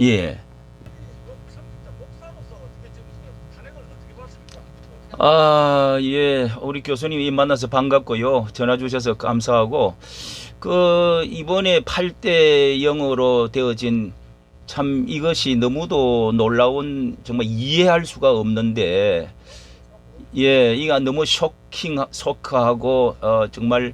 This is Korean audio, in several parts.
예. 아, 예. 우리 교수님이 만나서 반갑고요. 전화 주셔서 감사하고, 이번에 8대 0으로 되어진 참 이것이 너무도 놀라운, 정말 이해할 수가 없는데, 예, 이가 너무 쇼크하고, 정말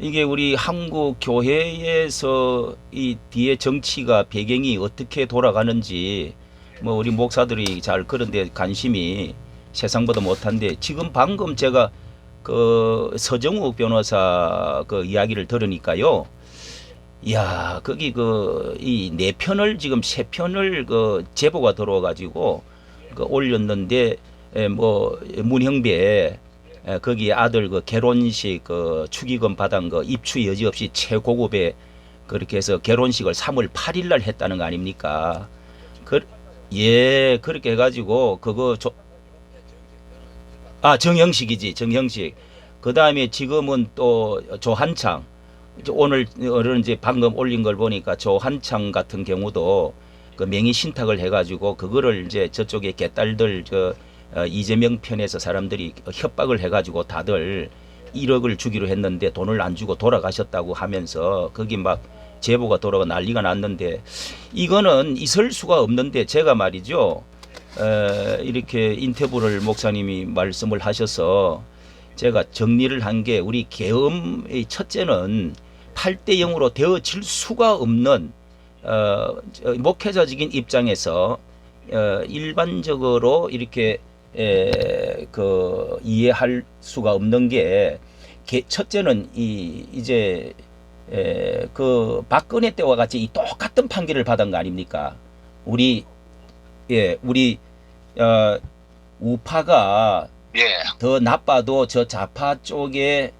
이게 우리 한국 교회에서 이 뒤에 정치가 배경이 어떻게 돌아가는지 뭐 우리 목사들이 잘 그런 데 관심이 세상보다 못한데 지금 방금 제가 서정욱 변호사 이야기를 들으니까요. 이야, 거기 이 네 편을 지금 세 편을 제보가 들어와 가지고 올렸는데 뭐 문형배 거기 아들 결혼식 축의금 받은 입추 여지 없이 최고급의 그렇게 해서 결혼식을 3월 8일 날 했다는 거 아닙니까? 그, 예, 그렇게 해가지고 정형식이지, 정형식. 그 다음에 지금은 또 조한창, 오늘 이제 방금 올린 걸 보니까 조한창 같은 경우도 그 명의 신탁을 해가지고 그거를 이제 저쪽에 개딸들 이재명 편에서 사람들이 협박을 해가지고 다들 1억을 주기로 했는데 돈을 안 주고 돌아가셨다고 하면서 거기 막 제보가 돌아가 난리가 났는데 이거는 있을 수가 없는데 제가 말이죠. 이렇게 인터뷰를 목사님이 말씀을 하셔서 제가 정리를 한 게 우리 계엄의 첫째는 8대 0으로 되어질 수가 없는 목회자적인 입장에서 일반적으로 이렇게 이해할 수가 없는 게 첫째는 이제 박근혜 때와 같이 이 똑같은 판결을 받은 거 아닙니까? 우리 우리 우파가 예. 더 나빠도 저 좌파 쪽의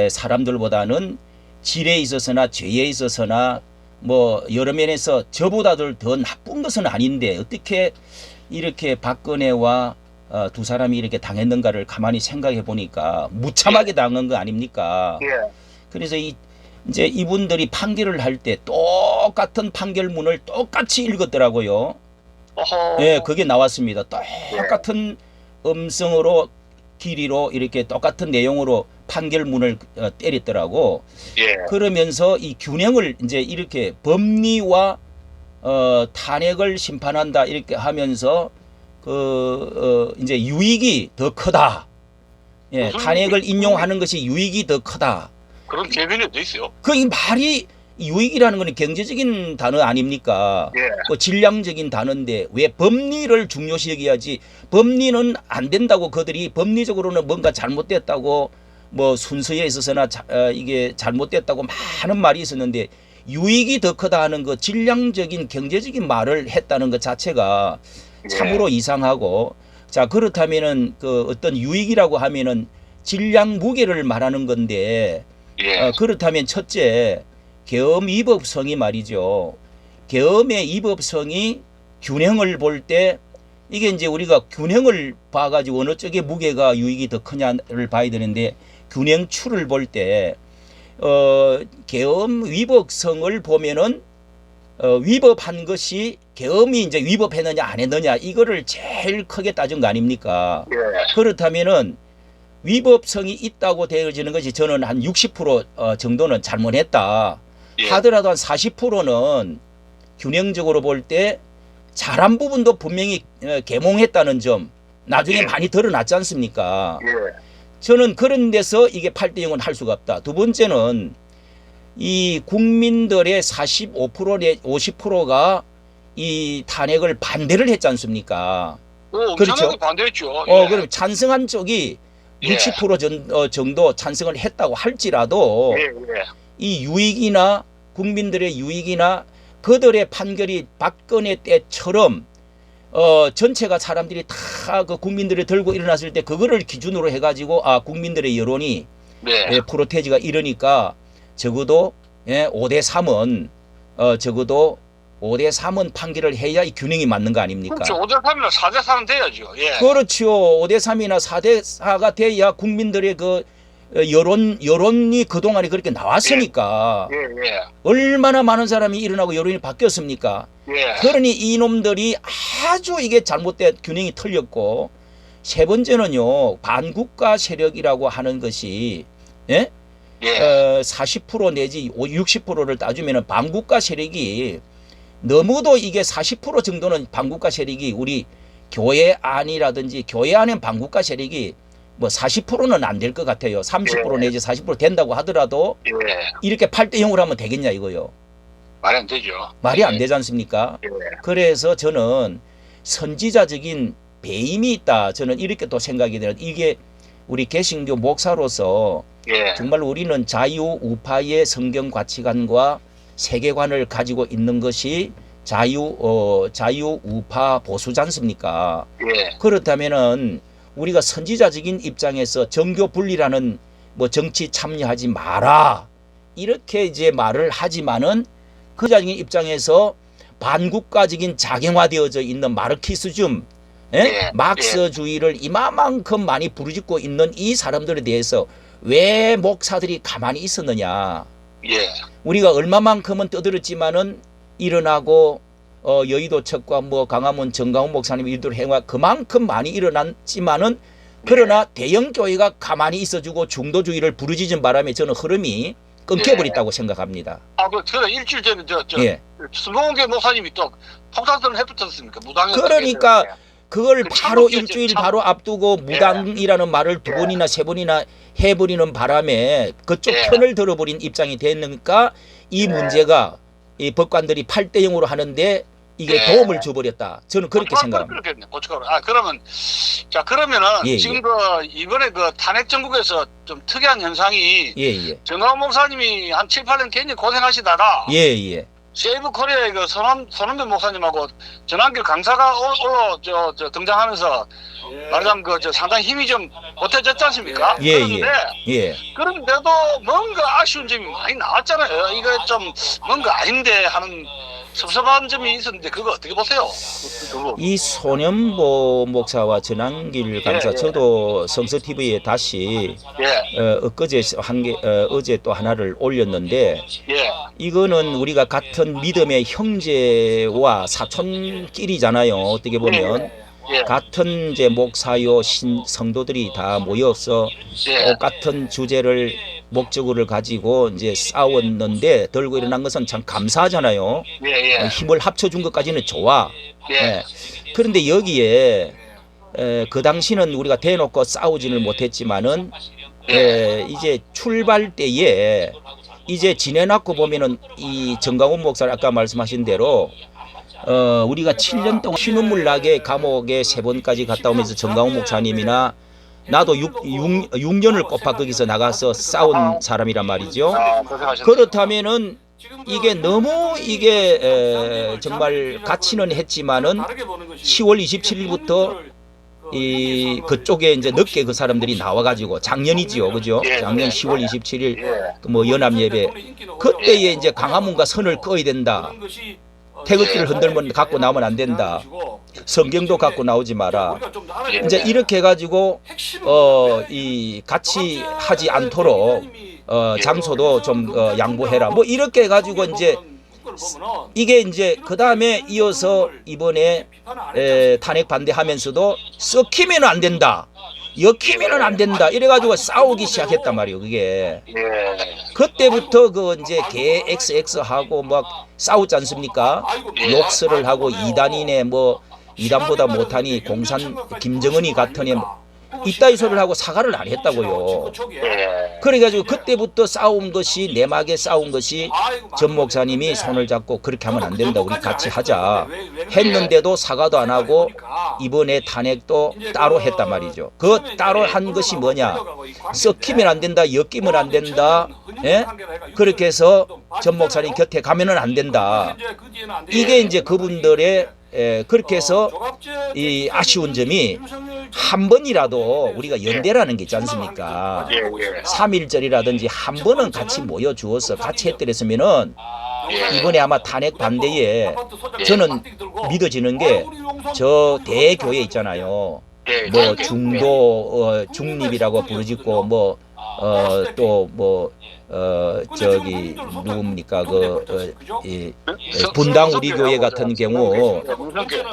사람들보다는 질에 있어서나 죄에 있어서나 뭐 여러 면에서 저보다들 더 나쁜 것은 아닌데 어떻게 이렇게 박근혜와 두 사람이 이렇게 당했는가를 가만히 생각해 보니까 무참하게 당한 거 아닙니까? 예. 그래서 이제 이분들이 판결을 할 때 똑같은 판결문을 똑같이 읽었더라고요. 어허. 예, 그게 나왔습니다. 똑같은 음성으로 길이로 이렇게 똑같은 내용으로 판결문을 때렸더라고. 예. 그러면서 이 균형을 이제 이렇게 법리와 탄핵을 심판한다 이렇게 하면서 이제 유익이 더 크다. 예, 탄핵을 인용하는 것이 유익이 더 크다. 그런 계명이 돼 있어요. 이 말이 유익이라는 건 경제적인 단어 아닙니까? 예. 질량적인 단어인데 왜 법리를 중요시 여겨야지. 법리는 안 된다고 그들이 법리적으로는 뭔가 잘못됐다고 뭐 순서에 있어서나 이게 잘못됐다고 많은 말이 있었는데 유익이 더 크다 하는 그 질량적인 경제적인 말을 했다는 것 자체가 참으로 이상하고, 자 그렇다면은 어떤 유익이라고 하면은 질량 무게를 말하는 건데 그렇다면 첫째 계엄 위법성이 말이죠. 계엄의 위법성이 균형을 볼 때 이게 이제 우리가 균형을 봐가지고 어느 쪽의 무게가 유익이 더 크냐를 봐야 되는데 균형추를 볼 때 계엄 위법성을 보면은 위법한 것이 계엄이 이제 위법했느냐 안 했느냐 이거를 제일 크게 따진 거 아닙니까? 그렇다면은 위법성이 있다고 되어지는 것이 저는 한 60% 정도는 잘못했다. 하더라도 한 40%는 균형적으로 볼 때 잘한 부분도 분명히 계몽했다는 점 나중에 많이 드러났지 않습니까? 저는 그런 데서 이게 8대 0은 할 수가 없다. 두 번째는 이 국민들의 45% 내 50%가 이 탄핵을 반대를 했지 않습니까? 그렇죠. 반대했죠. 그럼 찬성한 쪽이 60% 정도 찬성을 했다고 할지라도 이 유익이나 국민들의 유익이나 그들의 판결이 박근혜 때처럼 전체가 사람들이 다 그 국민들이 들고 일어났을 때 그거를 기준으로 해가지고 국민들의 여론이 프로테지가 이러니까 적어도 5대 3은 적어도 5대 3은 판결을 해야 이 균형이 맞는 거 아닙니까? 그렇죠. 5대 3이나 4대 4는 돼야죠. 그렇죠. 5대 3이나 4대 4가 돼야 국민들의 여론이 그동안에 그렇게 나왔으니까 예, 예. 얼마나 많은 사람이 일어나고 여론이 바뀌었습니까? 예. 그러니 이놈들이 아주 이게 잘못된 균형이 틀렸고, 세 번째는요, 반국가 세력이라고 하는 것이, 예? 예. 40% 내지 60%를 따지면 반국가 세력이 너무도 이게 40% 정도는 반국가 세력이 우리 교회 안이라든지 교회 안에 반국가 세력이 뭐 40%는 안 될 것 같아요. 30% 내지 40% 된다고 하더라도 예. 이렇게 8대 0으로 하면 되겠냐 이거요. 말이 안 되죠. 말이 안 되지 않습니까? 예. 그래서 저는 선지자적인 배임이 있다. 저는 이렇게 또 생각이 되는, 이게 우리 개신교 목사로서 예. 정말 우리는 자유우파의 성경 가치관과 세계관을 가지고 있는 것이 자유우파 보수지 않습니까? 예. 그렇다면은 우리가 선지자적인 입장에서 정교 분리라는 뭐 정치 참여하지 마라 이렇게 이제 말을 하지만은 그 자적인 입장에서 반국가적인 작용화되어져 있는 마르키스즘, 예. 막스주의를 이만큼 많이 부르짖고 있는 이 사람들에 대해서 왜 목사들이 가만히 있었느냐? 예. 우리가 얼마만큼은 떠들었지만은 일어나고 여의도 척과 뭐 강화문 정강훈 목사님 일들 행화 그만큼 많이 일어났지만은, 그러나 대형 교회가 가만히 있어주고 중도주의를 부르짖은 바람에 저는 흐름이 끊겨버렸다고 생각합니다. 그래 일주일 전에 예. 스몽계 목사님이 또 폭탄선을 해붙었습니까? 무당에. 그러니까 그걸 그 바로 참혹했죠, 일주일 참혹. 바로 앞두고 무당이라는 말을 두 번이나 세 번이나 해버리는 바람에 그쪽 예. 편을 들어버린 입장이 됐으니까 이 문제가 이 법관들이 8대 0으로 하는데 이게 예. 도움을 줘버렸다. 저는 그렇게 생각합니다. 그렇겠네. 고춧가루. 그러면 그러면은 예, 지금 이번에 탄핵 정국에서 좀 특이한 현상이 예예. 정광훈 목사님이 한 7, 8년 굉장히 고생하시다가 예예. 세이브 코리아의 손원배 목사님하고 전환길 강사가 등장하면서 말하자면 상당히 힘이 좀 보태졌지 않습니까? 예, 그런데 예. 그런데도 뭔가 아쉬운 점이 많이 나왔잖아요. 이거 좀 뭔가 아닌데 하는 섭섭한 점이 있었는데 그거 어떻게 보세요? 이 소년보 목사와 전환길 강사, 예. 저도 성서 TV에 다시 예. 엊그제 어제 또 하나를 올렸는데, 예. 이거는 우리가 같은 믿음의 형제와 사촌끼리잖아요. 어떻게 보면 예. 같은 이제 목사요 성도들이 다 모여서 예. 똑같은 주제를 목적을 가지고 이제 싸웠는데 들고 일어난 것은 참 감사하잖아요. 예. 힘을 합쳐준 것까지는 좋아. 예. 그런데 여기에 그 당시는 우리가 대놓고 싸우지는 못했지만은 이제 출발 때에 이제 지내놨고 보면은 이 정강훈 목사 아까 말씀하신 대로 우리가 7년 동안 신운물 나게 감옥에 3번까지 갔다 오면서 정강훈 목사님이나 나도 6년을 꼬파 거기서 나가서 싸운 사람이란 말이죠. 그렇다면은 이게 너무 이게 정말 가치는 했지만은 10월 27일부터 이 그쪽에 이제 늦게 그 사람들이 나와가지고 작년이지요, 그죠? 작년 10월 27일 뭐 연합 예배 그때에 이제 강화문과 선을 그어야 된다. 태극기를 흔들면 갖고 나오면 안 된다. 성경도 갖고 나오지 마라. 이제 이렇게 해가지고 이 같이 하지 않도록 장소도 좀 양보해라. 뭐 이렇게 해가지고 이제 이게 이제 그 다음에 이어서 이번에 탄핵 반대하면서도 썩히면 안 된다. 엮이면은 안 된다. 이래가지고 싸우기 시작했단 말이에요. 그게 그때부터 그 이제 개 XX하고 막 싸우지 않습니까? 욕설을 하고 이단이네 뭐 이단보다 못하니 공산 김정은이 같으니 이따위 소리를 하고 사과를 안 했다고요. 그래가지고 그때부터 싸운 것이 내막에 싸운 것이 전 목사님이 손을 잡고 그렇게 하면 안 된다. 우리 같이 하자. 했는데도 사과도 안 하고 이번에 탄핵도 따로 했단 말이죠. 그 따로 한 것이 뭐냐? 썩히면 안 된다. 엮이면 안 된다. 예? 그렇게 해서 전 목사님 곁에 가면은 안 된다. 이게 이제 그분들의 그렇게 해서 이 아쉬운 점이 한 번이라도 우리가 연대라는 게 있지 않습니까? 3.1절이라든지 한 번은 같이 모여주어서 같이 했더랬으면은 이번에 아마 탄핵 반대에 저는 믿어지는 게 저 대교회 있잖아요. 뭐 중도 중립이라고 부르짖고 뭐 또 뭐 저기 누굽니까 이 분당 우리 교회 같은 경우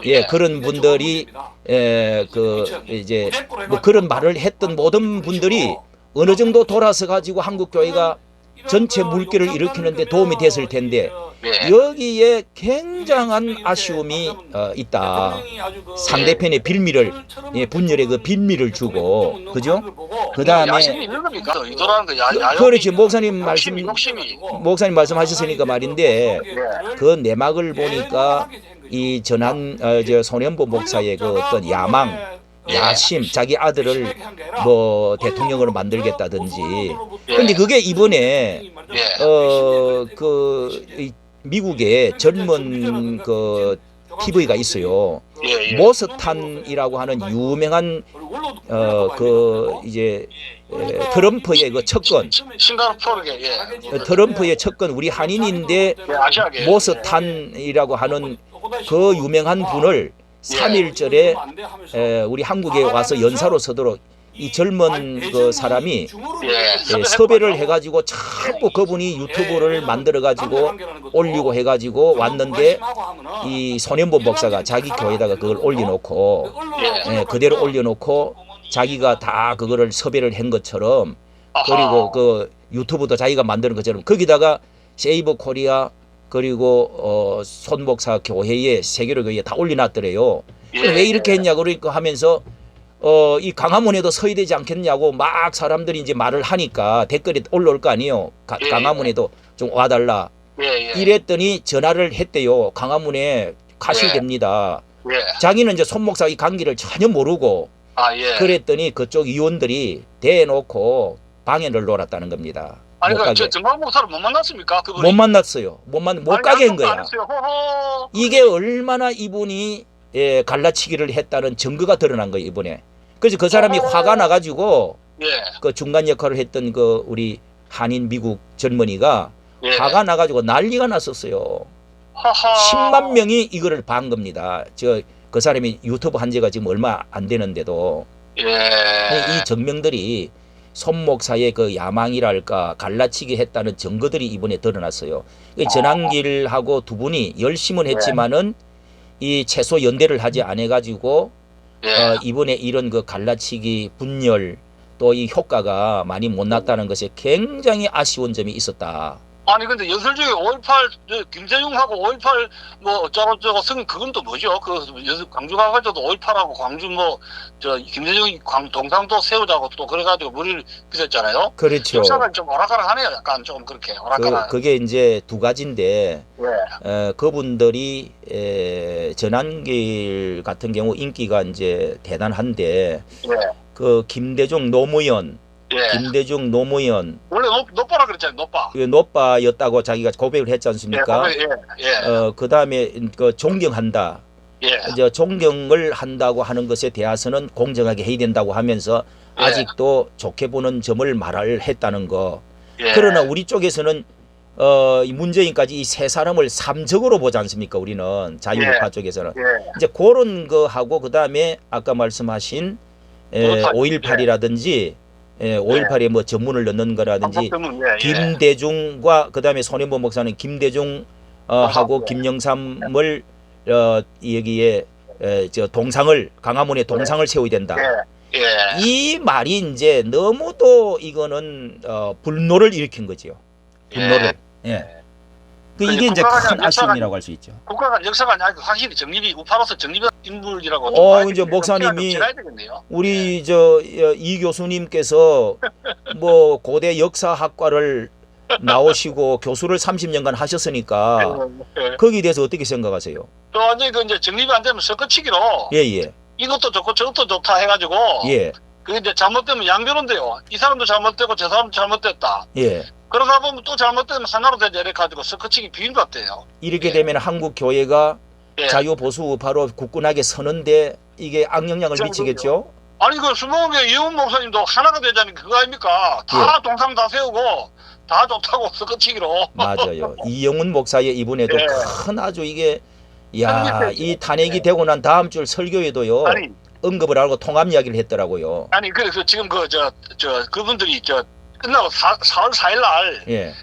예 그런 분들이 그 이제 뭐 그런 말을 했던 모든 분들이 어느 정도 돌아서 가지고 한국 교회가 전체 물결을 일으키는데 도움이 됐을 텐데 예. 여기에 굉장한 아쉬움이 있다. 상대편의 빌미를 분열의 그 빌미를 주고 그죠? 그 다음에 야심이 있는 겁니까? 의도라는 거 야욕이 그렇지 목사님 욕심이 말씀 욕심이 목사님 말씀하셨으니까 말인데 예. 그 내막을 보니까 이 전한 저 손현보 목사의 그 어떤 야망 야심 자기 아들을 뭐 대통령으로 만들겠다든지 근데 그게 이번에 예. 그 미국에 젊은 그 TV가 있어요. 예. 예. 모스탄이라고 하는 유명한 그 이제 트럼프의 그 척건 싱가포르게 예. 트럼프의 척건 우리 한인인데 예, 아시아계 모스탄이라고 하는 그 유명한 분을 3.1절에 우리 한국에 와서 연사로 서도록 이 젊은 그 사람이 섭외를 해가지고 자꾸 그분이 유튜브를 만들어가지고 올리고 해가지고 왔는데 이 손현보 목사가 자기 교회에다가 그걸 올려놓고 그대로 올려놓고 자기가 다 그거를 섭외를 한 것처럼 그리고 그 유튜브도 자기가 만드는 것처럼 거기다가 세이브 코리아 그리고 손 목사 교회에 세계로 교회에 다 올려놨더래요. 왜 이렇게 했냐 그러니까 하면서 이 광화문에도 서야 되지 않겠냐고 막 사람들이 이제 말을 하니까 댓글이 올라올 거 아니에요. 광화문에도 좀 와달라. 이랬더니 전화를 했대요. 광화문에 가셔야 됩니다. 자기는 이제 손 목사 이 관계를 전혀 모르고 그랬더니 그쪽 의원들이 대놓고 방해를 놀았다는 겁니다. 아니 그 정광 목사를 못 만났습니까? 그분이? 못 만났어요. 못 가게 한 거야. 이게 얼마나 이분이 갈라치기를 했다는 증거가 드러난 거예요 이번에. 그래서 그 사람이 화가 나가지고 그 중간 역할을 했던 그 우리 한인 미국 젊은이가 화가 나가지고 난리가 났었어요. 10만 명이 이거를 반 겁니다. 그 사람이 유튜브 한 지가 지금 얼마 안 되는데도 이 정명들이 손 목사의 그 야망이랄까 갈라치기 했다는 증거들이 이번에 드러났어요. 전한길하고 두 분이 열심은 했지만은 이 최소 연대를 하지 않아 가지고 이번에 이런 그 갈라치기 분열 또 이 효과가 많이 못 났다는 것에 굉장히 아쉬운 점이 있었다. 아니 근데 연설 중에 5.18 김대중하고 5.18 뭐 어쩌고저쩌고 쓴 그건 또 뭐죠? 그 광주 가가지고도 5.18하고 광주 뭐 저 김대중이 동상도 세우자고 또 그래가지고 머리를 빗었잖아요. 그렇죠. 역사가 좀 오락가락하네요. 약간 조금 그렇게 오락가락. 그게 이제 두 가지인데 그분들이 전한길 같은 경우 인기가 이제 대단한데 그 김대중 노무현 김대중 노무현 원래 노빠라 그랬잖아요. 노빠. 노빠였다고 자기가 고백을 했지 않습니까? 그 다음에 그 존경한다. 이제 존경을 한다고 하는 것에 대해서는 공정하게 해야 된다고 하면서 아직도 좋게 보는 점을 말을 했다는 거. 그러나 우리 쪽에서는 문재인까지 이 세 사람을 삼적으로 보지 않습니까? 우리는 자유우파 쪽에서는 이제 그런 거하고 그 다음에 아까 말씀하신 5.18이라든지 5.18에 뭐 전문을 넣는 거라든지 김대중과 그 다음에 손현보 목사는 김대중 하고 김영삼을 여기에 저 동상을 강화문에 동상을 세워야 된다. 이 말이 이제 너무도 이거는 분노를 일으킨 거지요. 분노를. 이게 이제 큰 아쉬움이라고 할 수 있죠. 국가가 역사가 아니고 확실히 정립이 우파로서 정립한 인물이라고. 이제 목사님이 우리 이 교수님께서 뭐 고대 역사학과를 나오시고 교수를 30년간 하셨으니까 거기에 대해서 어떻게 생각하세요? 또 완전히 그 이제 정립이 안 되면 섞어치기로. 이것도 좋고 저것도 좋다 해가지고. 그게 이제 잘못되면 양변인데요. 이 사람도 잘못되고 저 사람도 잘못됐다. 그러다 보면 또 잘못되면 하나로 되자 이렇게 가지고 섞어치기 비인같대요. 이렇게 되면 한국 교회가 자유보수 우파로 굳건하게 서는데 이게 악영향을 미치겠죠? 아니 그 수목의 이훈 목사님도 하나가 되자니 그거 아닙니까? 다 동상 다 세우고 다 좋다고 섞어치기로. 맞아요. 이영훈 목사의 이번에도 큰 아주 이게 이 탄핵이 되고 난 다음 주 설교에도요. 언급을 하고 통합 이야기를 했더라고요. 아니 그래서 지금 그분들이 끝나고 4월 4일 날 예.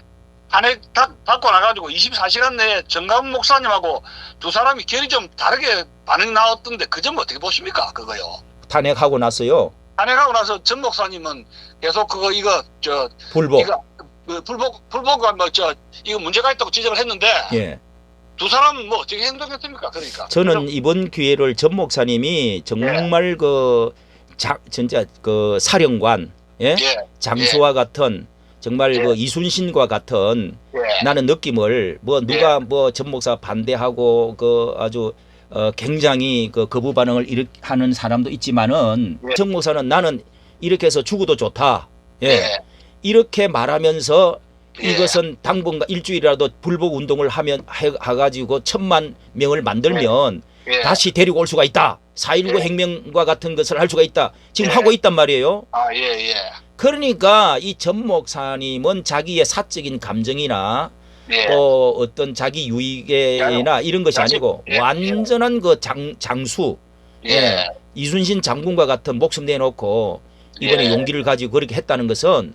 탄핵 받고 나가지고 24시간 내에 정강 목사님하고 두 사람이 결이 좀 다르게 반응이 나왔던데 그 점 어떻게 보십니까? 그거요. 탄핵하고 나서요. 탄핵하고 나서 전 목사님은 계속 이거 불복. 이거 불복과 이거 문제가 있다고 지적을 했는데 예. 두 사람은 뭐 어떻게 행동했습니까? 그러니까 저는 이번 기회를 전 목사님이 정말 진짜 사령관, 예? 장수와 같은 정말 이순신과 같은 나는 느낌을 누가 전 목사 반대하고 아주 굉장히 거부 반응을 하는 사람도 있지만은 전 목사는 나는 이렇게 해서 죽어도 좋다. 이렇게 말하면서 이것은 당분간 일주일이라도 불복 운동을 해가지고 1000만 명을 만들면 다시 데리고 올 수가 있다. 4.19 혁명과 같은 것을 할 수가 있다. 지금 하고 있단 말이에요. 그러니까 이 전 목사님은 자기의 사적인 감정이나 또 어떤 자기 유익이나 이런 것이 아니고 완전한 장수, 이순신 장군과 같은 목숨 내놓고 이번에 용기를 가지고 그렇게 했다는 것은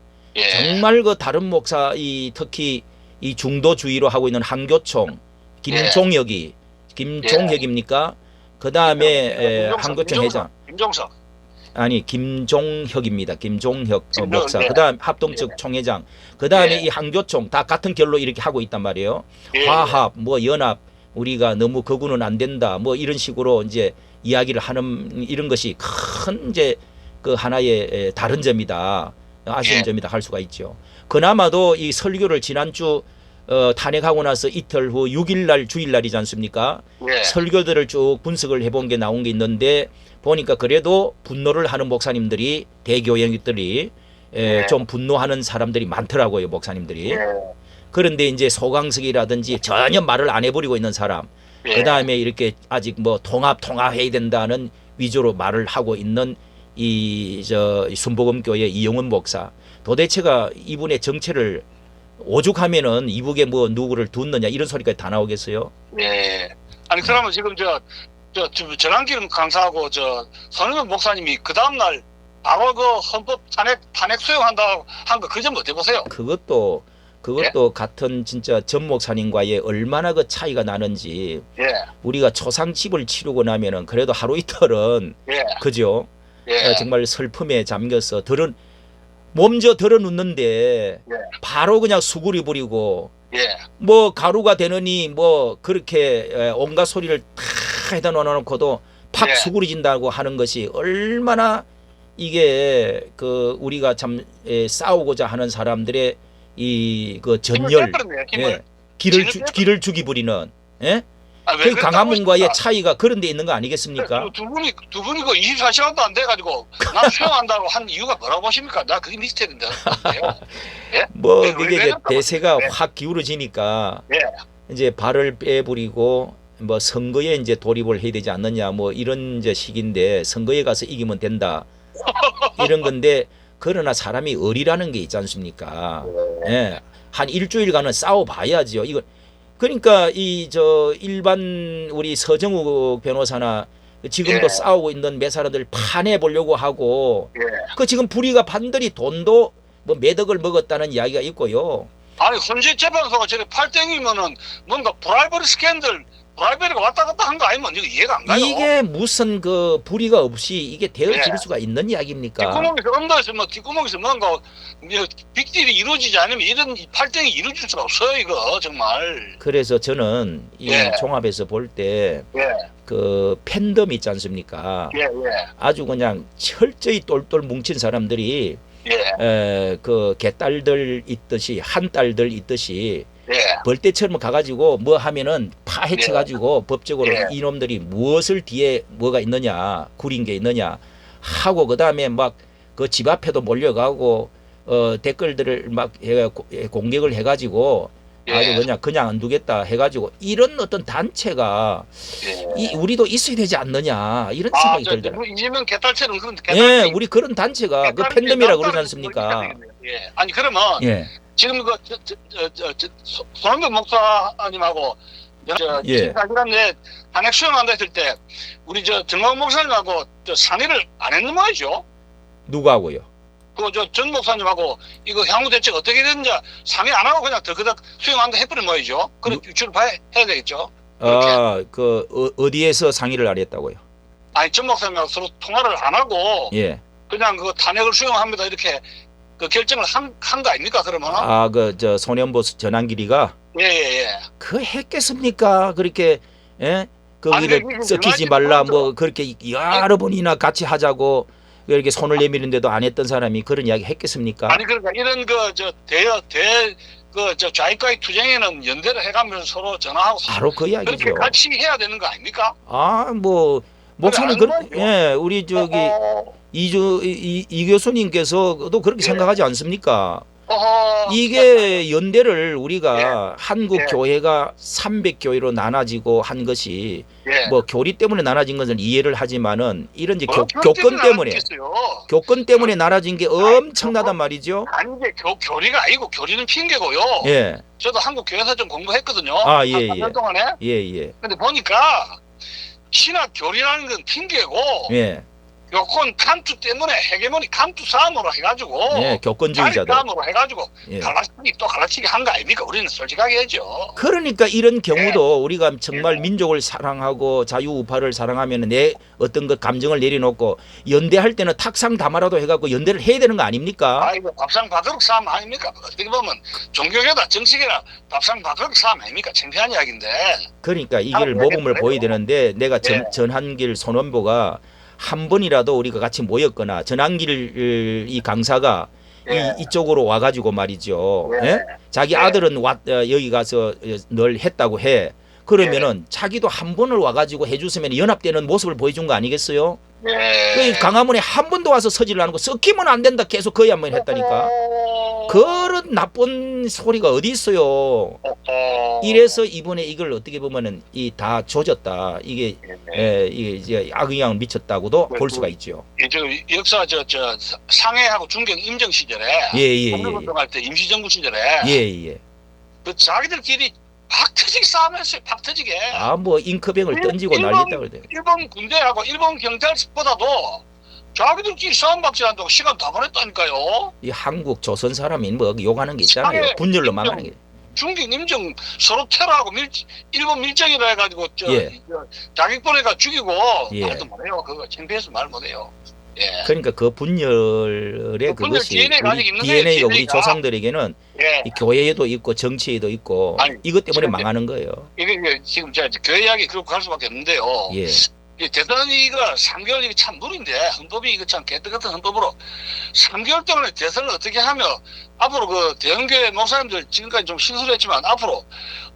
정말 다른 목사, 특히 이 중도주의로 하고 있는 한교총, 김종혁입니까? 그 다음에 한교총 회장. 김종석. 아니, 김종혁입니다. 김종혁 목사. 그 다음 합동측 총회장. 그 다음에 이 한교총 다 같은 결로 이렇게 하고 있단 말이에요. 화합, 연합, 우리가 너무 거구는 안 된다. 이런 식으로 이제 이야기를 하는 이런 것이 큰 이제 하나의 다른 점이다. 아쉬운 점이다 할 수가 있죠. 그나마도 이 설교를 지난주 탄핵하고 나서 이틀 후 6일날 주일날이지 않습니까? 설교들을 쭉 분석을 해본 게 나온 게 있는데 보니까 그래도 분노를 하는 목사님들이 대교역들이 좀 분노하는 사람들이 많더라고요. 목사님들이. 그런데 이제 소강석이라든지 전혀 말을 안 해버리고 있는 사람, 그 다음에 이렇게 아직 통합해야 된다는 위주로 말을 하고 있는 순복음교회 이용훈 목사, 도대체가 이분의 정체를 오죽하면은 이북에 누구를 뒀느냐 이런 소리까지 다 나오겠어요? 아니 그러면 지금 전환길 강사하고 선영원 목사님이 그 다음날 바로 헌법 탄핵 수용한다고 한 거 그 점 어떻게 보세요? 그것도 같은 진짜 전 목사님과의 얼마나 차이가 나는지. 우리가 초상집을 치르고 나면은 그래도 하루 이틀은 그죠? 정말 슬픔에 잠겨서 먼저 눕는데 바로 그냥 수구리 부리고 가루가 되느니 그렇게 온갖 소리를 다 해다 놓아놓고도 팍 수구리진다고 하는 것이 얼마나 이게 우리가 참 싸우고자 하는 사람들의 전열, 길을 죽이 부리는 그 강화문과의 차이가 그런 데 있는 거 아니겠습니까? 두 분이 24시간도 안 돼가지고 난 수용한다고 한 이유가 뭐라고 보십니까? 나 그게 미스터리인데. 그게 대세가 확 기울어지니까 이제 발을 빼버리고 선거에 이제 돌입을 해야 되지 않느냐 이런 이제 시기인데 선거에 가서 이기면 된다 이런 건데, 그러나 사람이 어리라는 게 있지 않습니까? 한 일주일간은 싸워봐야죠. 이거 그러니까 일반 우리 서정욱 변호사나 지금도 싸우고 있는 몇 사람들 파내 보려고 하고 지금 불의가 반들이 돈도 매덕을 먹었다는 이야기가 있고요. 아니 헌재 재판소가 저게 8땡이면은 뭔가 브라이버리가 왔다 갔다 한 거 아니면 이해가 안 가요. 이게 무슨 불의가 없이 이게 되어질 수가 있는 이야기입니까? 뒷구멍에서 뭔가 빅딜이 이루어지지 않으면 이런 8땡이 이루어질 수가 없어요. 이거 정말. 그래서 저는 이 종합에서 볼 때 팬덤 있지 않습니까? 아주 그냥 철저히 똘똘 뭉친 사람들이 개딸들 있듯이 한딸들 있듯이 벌떼처럼 가가지고 하면은 파헤쳐가지고 법적으로 이놈들이 무엇을 뒤에 뭐가 있느냐, 구린 게 있느냐 하고, 그 다음에 집 앞에도 몰려가고 댓글들을 공격을 해가지고 아주 그냥 안 두겠다 해가지고 이런 어떤 단체가 우리도 있어야 되지 않느냐 이런 생각이 들더라고요. 이재명 개딸처럼 그런 우리 그런 단체가 팬덤이라고 그러지 않습니까? 아니 그러면 지금 손흥민 목사님하고 24시간 내에 탄핵 수용한다 했을 때 우리 정광훈 목사님하고 상의를 안 했는 말이죠? 누구하고요? 그 전 목사님하고 이거 향후 대책 어떻게 되는지 상의 안 하고 그냥 덜그덕 수용한다 해버린 모양이죠. 그런 유출을 해야 되겠죠. 어디에서 상의를 안 했다고요? 아니 전 목사님하고 서로 통화를 안 하고 예. 그냥 그 탄핵을 수용합니다 이렇게 그 결정을 한 거 아닙니까 그러면? 저 손현보 전환길이가 예. 그 했겠습니까? 그렇게 예? 거기를 썩히지 말라 뭐 그렇게 여러 번이나 같이 하자고 이렇게 손을 내미는데도 안 했던 사람이 그런 이야기 했겠습니까? 아니 그러니까 이런 저 좌익과의 투쟁에는 연대를 해가면서 서로 전화하고 바로 그 이야기죠. 그렇게 같이 해야 되는 거 아닙니까? 뭐 목사님 예, 우리 저기 이 교수님께서도 그렇게 생각하지 않습니까? 이게 연대를 우리가 한국 교회가 300교회로 나눠지고 한 것이 뭐 교리 때문에 나눠진 것은 이해를 하지만은 이런 이제 교권 때문에 나눠진 게 엄청나단 말이죠. 아니 이게 교리가 아니고 교리는 핑계고요. 예. 저도 한국 교회사 좀 공부했거든요. 예. 3년 동안에. 예. 근데 보니까 신학 교리라는 건 핑계고. 예. 교권 감투 때문에 헤게모니 감투 싸움으로 해가지고 교권주의자들 싸움으로 해가지고 갈라치기 한 거 아닙니까? 우리는 솔직하게 해죠. 그러니까 이런 경우도 우리가 정말 민족을 사랑하고 자유우파를 사랑하면 내 어떤 그 감정을 내려놓고 연대할 때는 탁상 담아라도 해갖고 연대를 해야 되는 거 아닙니까? 이거 밥상 밥그릇 싸움 아닙니까? 어떻게 보면 종교계다 정치계다 밥상 밥그릇 싸움 아닙니까? 창피한 이야기인데. 그러니까 이걸 모범을 보여야 되는데 내가 전한길 손원보가 한 번이라도 우리가 같이 모였거나 전한길 이 강사가 이쪽으로 와가지고 말이죠. 자기 아들은 여기 가서 늘 했다고 해. 그러면은 자기도 한 번을 와가지고 해줬으면 연합되는 모습을 보여준 거 아니겠어요? 강화문에 한 번도 와서 서지를 않고 섞이면 안 된다 계속 거의 한 번 했다니까. 그런 나쁜 소리가 어디 있어요. 이래서 이번에 이걸 어떻게 보면은 다 조졌다. 이게 이제 악영향을 미쳤다고도 볼 수가 있죠. 역사 상해하고 중경 임정 시절에 운동할 때 임시정부 시절에 그 자기들끼리 박터지게 싸움했어요. 박터지게. 뭐 잉크병을 던지고 난리다 그래. 일본 군대하고 일본 경찰보다도 자기들끼리 싸움박질 한다고 시간 다 보냈다니까요. 이 한국 조선 사람이 뭐 욕하는 게 있잖아요. 분열로 망하는 게. 중경 임정 서로 테러하고 일본 밀정이라 해가지고 자기 보내가 죽이고 말도 못해요. 그거 창피해서 말 못해요. 그러니까 그 분열의 그것이 DNA가 우리 조상들에게는 이 교회에도 있고 정치에도 있고 이것 때문에 망하는 거예요. 이게 지금 제가 교회 이야기 그렇게 갈 수밖에 없는데요. 대선이 이거 3개월 이게 참 무리인데 헌법이 이거 참 개떡 같은 헌법으로 3개월 동안에 대선을 어떻게 하며 앞으로 그 대형교회 목사님들 지금까지 좀 실수했지만 앞으로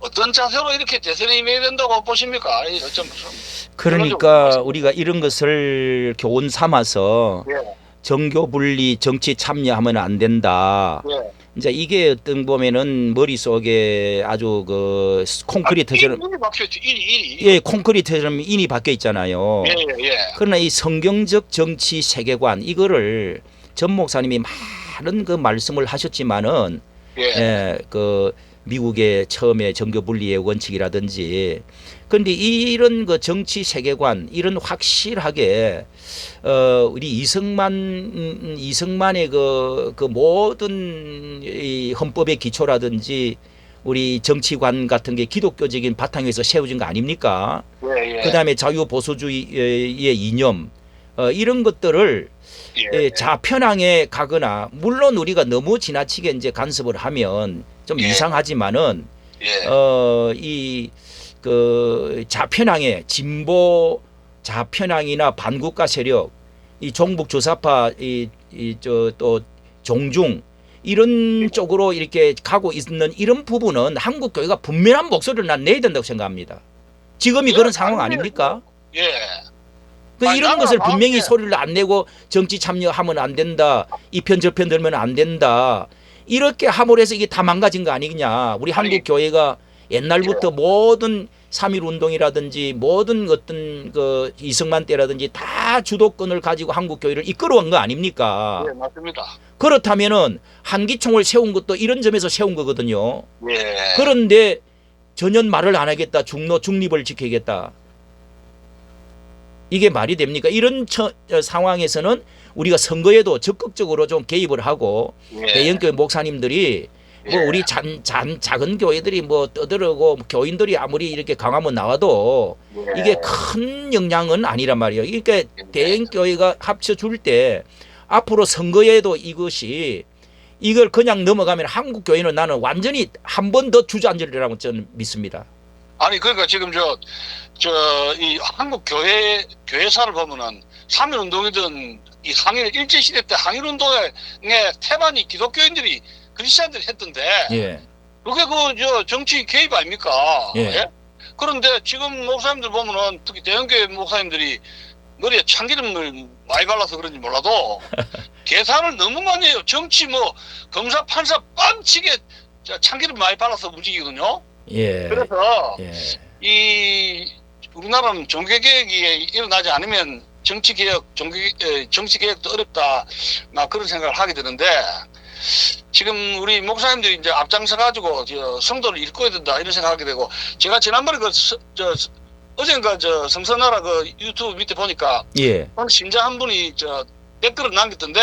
어떤 자세로 이렇게 대선에 임해야 된다고 보십니까? 그러니까 우리가 이런 것을 교훈 삼아서 정교 분리 정치 참여하면 안 된다. 이제 이게 어떤 보면은 머릿속에 아주 그 콘크리트처럼 인이 박혀있죠. 콘크리트처럼 인이 박혀 있잖아요. 그러나 이 성경적 정치 세계관 이거를 전 목사님이 많은 그 말씀을 하셨지만은 그 미국의 처음에 정교 분리의 원칙이라든지 그런데 이런 그 정치 세계관 이런 확실하게 우리 이승만의 그 모든 이 헌법의 기초라든지 우리 정치관 같은 게 기독교적인 바탕에서 세워진 거 아닙니까? 그다음에 자유보수주의의 이념 이런 것들을 좌편향에 가거나 물론 우리가 너무 지나치게 이제 간섭을 하면 좀 이상하지만은 이 그 좌편향에 진보 좌편향이나 반국가 세력 이 종북 주사파 또 종중 이런 쪽으로 이렇게 가고 있는 이런 부분은 한국 교회가 분명한 목소리를 난 내야 된다고 생각합니다. 지금이 그런 상황 아닙니까? 이런 것을 분명히 소리를 안 내고 정치 참여하면 안 된다. 이 편 저 편 들면 안 된다. 이렇게 함으로 해서 이게 다 망가진 거 아니겠냐. 우리 한국 교회가 옛날부터 모든 3.1 운동이라든지 모든 어떤 그 이승만 때라든지 다 주도권을 가지고 한국 교회를 이끌어온 거 아닙니까? 맞습니다. 그렇다면은 한기총을 세운 것도 이런 점에서 세운 거거든요. 그런데 전혀 말을 안 하겠다. 중립을 지키겠다. 이게 말이 됩니까? 이런 상황에서는 우리가 선거에도 적극적으로 좀 개입을 하고 예. 대형교회 목사님들이 뭐 예. 우리 작은 교회들이 뭐 떠들고 교인들이 아무리 이렇게 강하면 나와도 예. 이게 큰 영향은 아니란 말이에요. 그러니까 대형교회가 합쳐줄 때 앞으로 선거에도 이걸 그냥 넘어가면 한국 교회는 나는 완전히 한 번 더 주저앉으리라고 저는 믿습니다. 아니 그러니까 지금 이 한국 교회사를 보면은 3.1 운동이든 이 항일 일제시대 때 항일 운동의 태반이 기독교인들이 크리스천들이 했던데 예. 그게 정치 개입 아닙니까? 예. 예? 그런데 지금 목사님들 보면은 특히 대형교회 목사님들이 머리에 참기름을 많이 발라서 그런지 몰라도 계산을 너무 많이 해요. 정치 검사 판사 빰치게 참기름 많이 발라서 움직이거든요. 예. 그래서 예. 이 우리나라는 종교개혁이 일어나지 않으면 정치개혁도 어렵다. 막 그런 생각을 하게 되는데 지금 우리 목사님들이 이제 앞장서 가지고 성도를 일궈야 된다 이런 생각하게 되고 제가 지난번에 어젠가 성서나라 유튜브 밑에 보니까 예. 신자 한 분이 댓글을 남겼던데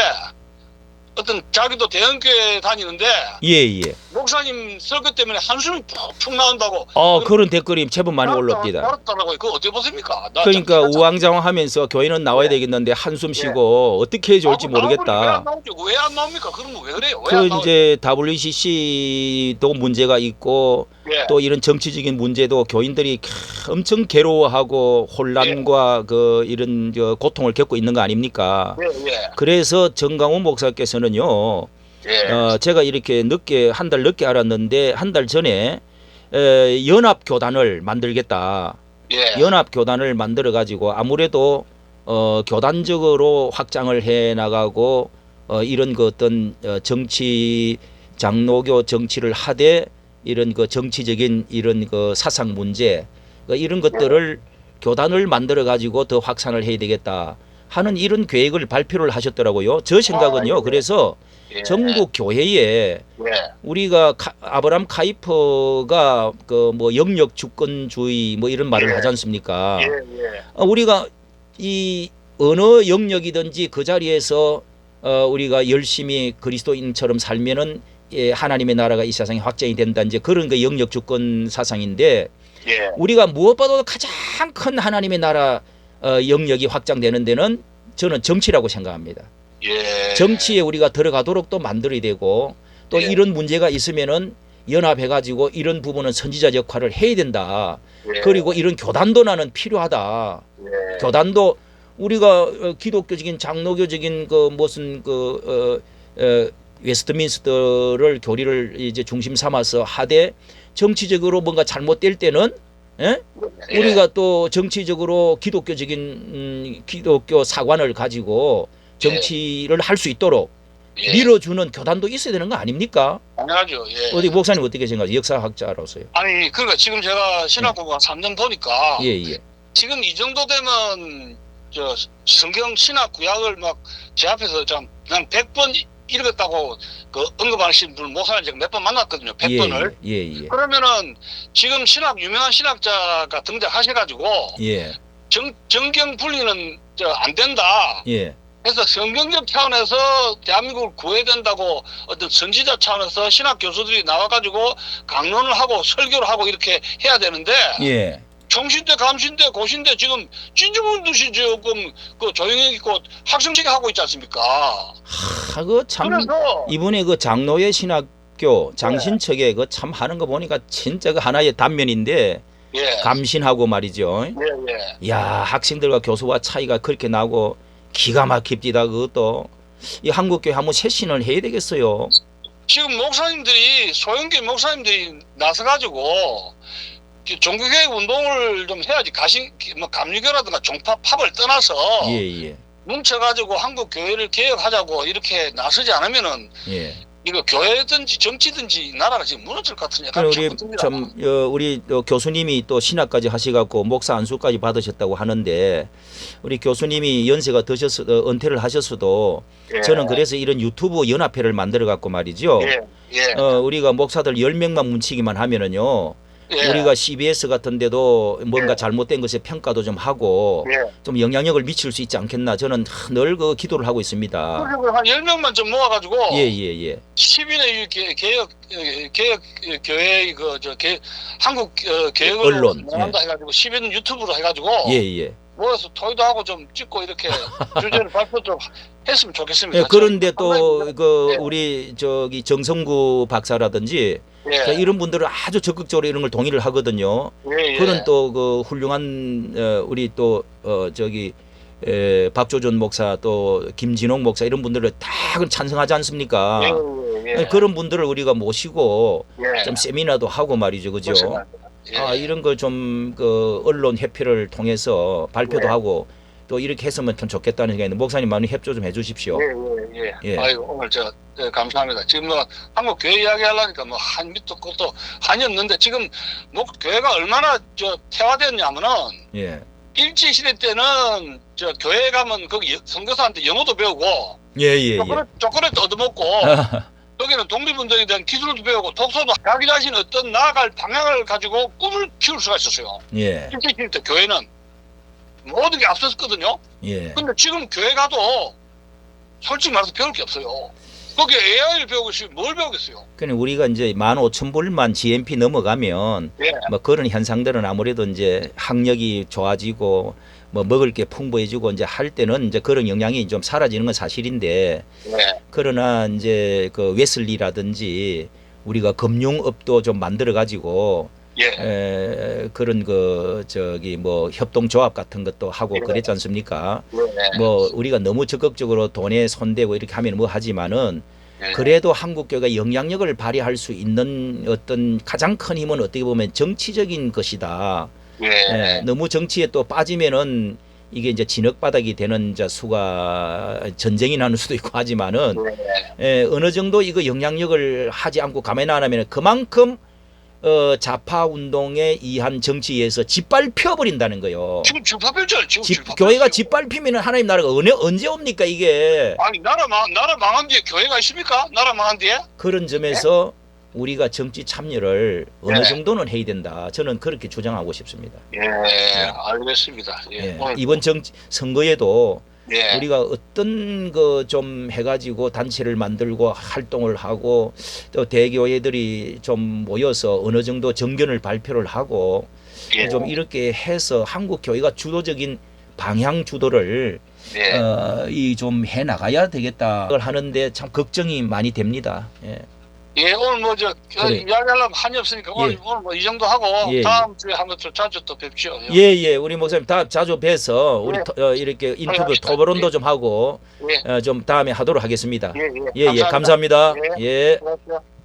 어떤 자기도 대형교회 다니는데 예. 목사님 설교 때문에 한숨이 푹푹 나온다고. 그런 댓글이 제법 많이 올라옵니다. 알았다라고요. 그거 어떻게 보십니까? 그러니까 우왕좌왕하면서 교회는 나와야 되겠는데 한숨 쉬고 어떻게 해야 좋을지 모르겠다. 왜 안 나옵니까? 그러면 왜 그래요? 이제 WCC도 문제가 있고 예. 또 이런 정치적인 문제도 교인들이 엄청 괴로워하고 혼란과 이런 고통을 겪고 있는 거 아닙니까? 예. 그래서 정강훈 목사께서는요. 예. 제가 이렇게 한 달 늦게 알았는데 한 달 전에 연합교단을 만들겠다. 예. 연합교단을 만들어 가지고 아무래도 교단적으로 확장을 해 나가고 이런 어떤 정치 장로교 정치를 하되 이런 정치적인 이런 사상 문제 이런 것들을 교단을 만들어 가지고 더 확산을 해야 되겠다 하는 이런 계획을 발표를 하셨더라고요. 저 생각은요. 그래서 전국 교회에 우리가 아브라함 카이퍼가 영역 주권주의 이런 말을 하지 않습니까? 우리가 이 어느 영역이든지 그 자리에서 우리가 열심히 그리스도인처럼 살면은 하나님의 나라가 이 세상에 확장이 된다. 이제 그런 영역 주권 사상인데 우리가 무엇보다도 가장 큰 하나님의 나라 영역이 확장되는 데는 저는 정치라고 생각합니다. 정치에 우리가 들어가도록 또 만들어야 되고 또 이런 문제가 있으면은 연합해가지고 이런 부분은 선지자 역할을 해야 된다. 그리고 이런 교단도 나는 필요하다. 교단도 우리가 기독교적인 장로교적인 무슨 웨스트민스터를 교리를 이제 중심 삼아서 하되 정치적으로 뭔가 잘못될 때는 우리가 또 정치적으로 기독교적인 기독교 사관을 가지고 정치를 할 수 있도록 밀어주는 교단도 있어야 되는 거 아닙니까? 당연하죠. 어디 목사님 어떻게 생각하세요? 역사학자로서요. 아니 그러니까 지금 제가 신학고가 3년 보니까 지금 이 정도 되면 성경 신학 구약을 막 제 앞에서 그냥 100번 읽었다고 언급하신 분 목사님 제가 몇 번 만났거든요. 100번을. 그러면은 지금 유명한 신학자가 등장하셔가지고 정경 분리는 안 된다. 그래서 성경적 차원에서 대한민국을 구해야 된다고 어떤 선지자 차원에서 신학 교수들이 나와가지고 강론을 하고 설교를 하고 이렇게 해야 되는데 총신대, 감신대, 고신대 지금 진주문 듯이 조금 조용히 있고 학생식이 하고 있지 않습니까? 참 이번에 장로의 신학교 장신척에 참 하는 거 보니까 진짜 하나의 단면인데 감신하고 말이죠. 야 학생들과 교수와 차이가 그렇게 나고 기가 막힙니다. 그것도 이 한국교회 한번 쇄신을 해야 되겠어요. 지금 목사님들이 소형교회 목사님들이 나서가지고 종교개혁 운동을 좀 해야지 감리교라든가 종파팝을 떠나서 뭉쳐가지고 한국 교회를 개혁하자고 이렇게 나서지 않으면은 이거 교회든지 정치든지 나라가 지금 무너질 것 같은 약간 우리 교수님이 또 신학까지 하시갖고 목사 안수까지 받으셨다고 하는데 우리 교수님이 연세가 드셔서 은퇴를 하셨어도 저는 그래서 이런 유튜브 연합회를 만들어 갖고 말이죠. 우리가 목사들 10명만 뭉치기만 하면은요. 예. 우리가 CBS 같은 데도 뭔가 예. 잘못된 것에 평가도 좀 하고 예. 좀 영향력을 미칠 수 있지 않겠나 저는 늘 그 기도를 하고 있습니다. 그리고 한 10명만 좀 모아가지고 예. 10인의 개혁 교회 한국 개혁을 언론 한다 해가지고 10인 유튜브로 해가지고 예. 모여서 토의도 하고 좀 찍고 이렇게 주제를 발표 좀 했으면 좋겠습니다. 예, 그런데 또 예. 우리 저기 정성구 박사라든지 예. 이런 분들은 아주 적극적으로 이런 걸 동의를 하거든요. 예. 그런 또 그 훌륭한 우리 또 저기 박조준 목사 또 김진홍 목사 이런 분들을 다 찬성하지 않습니까? 예. 그런 분들을 우리가 모시고 예. 좀 세미나도 하고 말이죠, 그죠? 예. 이런 걸 좀 그 언론 협회를 통해서 발표도 하고 또 이렇게 했으면 참 좋겠다는 생각인데 목사님 많이 협조 좀 해주십시오. 예. 아이고 오늘 감사합니다. 지금 뭐 한국 교회 이야기 하려니까 뭐 한 밑도 끝도 한이 없는데 지금 뭐 교회가 얼마나 태화되었냐면은 예. 일제 시대 때는 교회 가면 거기 선교사한테 영어도 배우고 예. 초콜릿도 얻어먹고 여기는 독립운동에 대한 기술도 배우고 독서도 자기 자신 어떤 나아갈 방향을 가지고 꿈을 키울 수가 있었어요. 예. 일제 시대 때 교회는 모든 게 앞섰거든요. 예. 근데 지금 교회 가도 솔직히 말해서 배울 게 없어요. 거기 AI를 배우고 싶으면 뭘 배우겠어요? 그러니까 우리가 이제 15,000불만 GMP 넘어가면 예. 뭐 그런 현상들은 아무래도 이제 학력이 좋아지고 뭐 먹을 게 풍부해지고 이제 할 때는 이제 그런 영향이 좀 사라지는 건 사실인데 예. 그러나 이제 그 웨슬리라든지 우리가 금융업도 좀 만들어 가지고 예. 그런 그 저기 뭐 협동조합 같은 것도 하고 그랬지 않습니까? 뭐 우리가 너무 적극적으로 돈에 손대고 이렇게 하면 뭐 하지만은 그래도 한국 교회가 영향력을 발휘할 수 있는 어떤 가장 큰 힘은 어떻게 보면 정치적인 것이다. 너무 정치에 또 빠지면은 이게 이제 진흙바닥이 되는 수가 전쟁이 나는 수도 있고 하지만은 어느 정도 이거 영향력을 하지 않고 가만히 안 하면 그만큼 좌파 운동에 의한 정치에서 짓밟혀 버린다는 거요. 지금 짓밟혔죠. 교회가 짓밟히면 하나님 나라가 언제 옵니까 이게? 아니 나라 망한 뒤에 교회가 있습니까? 나라 망한 뒤에? 그런 점에서 우리가 정치 참여를 어느 정도는 해야 된다. 저는 그렇게 주장하고 싶습니다. 알겠습니다. 이번 선거에도 예. 우리가 어떤 거 좀 해가지고 단체를 만들고 활동을 하고 또 대교회들이 좀 모여서 어느 정도 정견을 발표를 하고 좀 이렇게 해서 한국 교회가 주도적인 방향 주도를 좀 해 나가야 되겠다 하는데 참 걱정이 많이 됩니다. 오늘 뭐 이야기하려면 한이 없으니까 오늘 뭐 이 정도 하고 다음 주에 한번 좀 자주 또 뵙죠. 우리 목사님 다 자주 뵈서 우리 이렇게 인터뷰 토론도 좀 하고 좀 다음에 하도록 하겠습니다. 감사합니다. 감사합니다.